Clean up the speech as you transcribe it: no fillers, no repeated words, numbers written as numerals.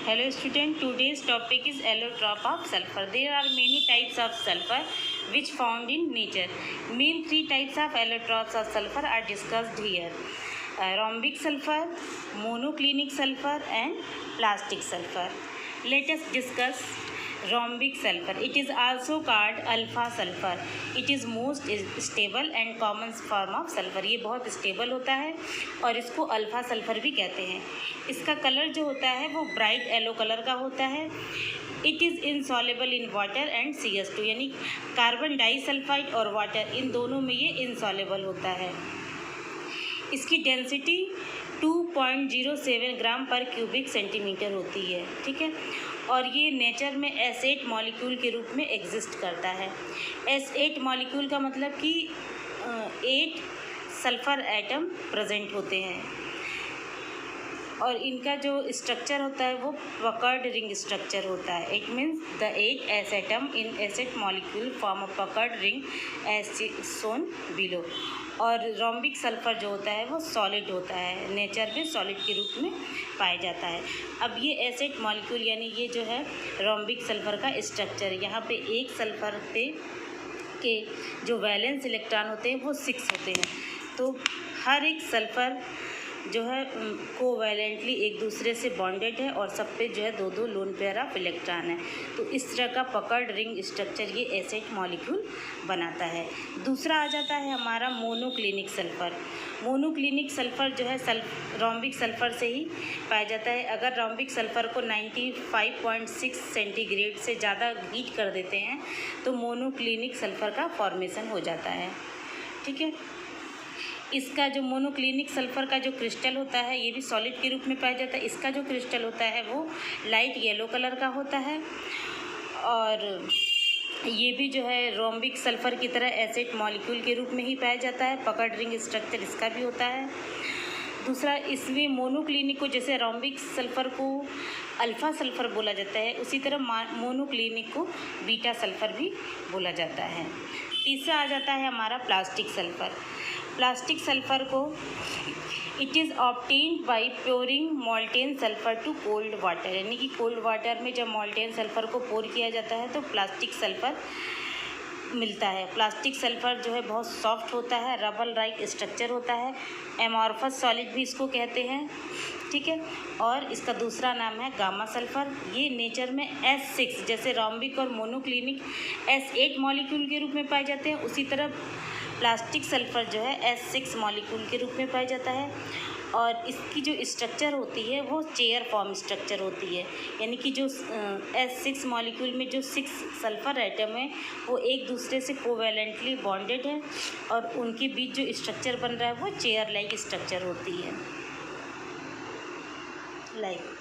Hello student, today's topic is allotrope of sulfur. There are many types of sulfur which found in nature. Main three types of allotropes of sulfur are discussed here. Rhombic sulfur, monoclinic sulfur and plastic sulfur. Let us discuss rhombic sulfur. It is also called alpha sulfur. It is most stable and common form of sulfur. ये बहुत stable होता है और इसको alpha sulphur भी कहते हैं. इसका कलर जो होता है वो ब्राइट येलो कलर का होता है. It is insoluble in water and CS2, यानी कार्बन डाइसल्फाइड और वाटर इन दोनों में ये इनसॉलेबल होता है. इसकी डेंसिटी 2.07 ग्राम पर क्यूबिक सेंटीमीटर होती है. ठीक है, और ये नेचर में S8 मॉलिक्यूल के रूप में एग्जिस्ट करता है. S8 मॉलिक्यूल का मतलब कि 8 सल्फ़र एटम प्रेजेंट होते हैं और इनका जो स्ट्रक्चर होता है वो पकर्ड रिंग स्ट्रक्चर होता है. It means the 8 S atom in S8 molecule form a puckered ring as shown below. और रॉम्बिक सल्फ़र जो होता है वो सॉलिड होता है, नेचर में सॉलिड के रूप में पाया जाता है. अब ये S8 मॉलिक्यूल यानी ये जो है रॉम्बिक सल्फ़र का स्ट्रक्चर, यहाँ पे एक सल्फ़र पे के जो वैलेंस इलेक्ट्रॉन होते हैं वो 6 होते हैं. तो हर एक सल्फ़र जो है कोवैलेंटली एक दूसरे से बॉन्डेड है और सब पे जो है दो लोन पेयर ऑफ इलेक्ट्रॉन है. तो इस तरह का पकड़ रिंग स्ट्रक्चर ये S8 मॉलिक्यूल बनाता है. दूसरा आ जाता है हमारा मोनोक्लिनिक सल्फ़र. मोनोक्लिनिक सल्फ़र जो है रॉम्बिक सल्फ़र से ही पाया जाता है. अगर रॉम्बिक सल्फ़र को 95.6 सेंटीग्रेड से ज़्यादा हीट कर देते हैं तो मोनोक्लिनिक सल्फ़र का फॉर्मेशन हो जाता है. ठीक है, इसका जो मोनोक्लिनिक सल्फ़र का जो क्रिस्टल होता है ये भी सॉलिड के रूप में पाया जाता है. इसका जो क्रिस्टल होता है वो लाइट येलो कलर का होता है और ये भी जो है रोम्बिक सल्फ़र की तरह S8 मॉलिक्यूल के रूप में ही पाया जाता है. पकड़ रिंग स्ट्रक्चर इसका भी होता है. दूसरा, इसमें मोनोक्लिनिक को, जैसे रोम्बिक सल्फ़र को अल्फ़ा सल्फ़र बोला जाता है उसी तरह मोनोक्लिनिक को बीटा सल्फ़र भी बोला जाता है. तीसरा आ जाता है हमारा प्लास्टिक सल्फ़र. प्लास्टिक सल्फ़र को it is obtained by pouring molten sulphur to cold water, यानी कि कोल्ड वाटर में जब मॉल्टेन सल्फ़र को पोर किया जाता है तो प्लास्टिक सल्फ़र मिलता है. प्लास्टिक सल्फ़र जो है बहुत सॉफ्ट होता है, रबल लाइक स्ट्रक्चर होता है. एमॉर्फस सॉलिड भी इसको कहते हैं. ठीक है, और इसका दूसरा नाम है गामा सल्फ़र. ये नेचर में S6 जैसे रॉम्बिक और मोनोक्लिनिक S8 मॉलिक्यूल के रूप में पाए जाते हैं, उसी तरह प्लास्टिक सल्फ़र जो है S6 मॉलिक्यूल के रूप में पाया जाता है. और इसकी जो स्ट्रक्चर होती है वो चेयर फॉर्म स्ट्रक्चर होती है, यानी कि जो S6 मॉलिक्यूल में जो 6 सल्फ़र एटम है वो एक दूसरे से कोवैलेंटली बॉन्डेड है और उनके बीच जो स्ट्रक्चर बन रहा है वो चेयर लाइक स्ट्रक्चर होती है. लाइक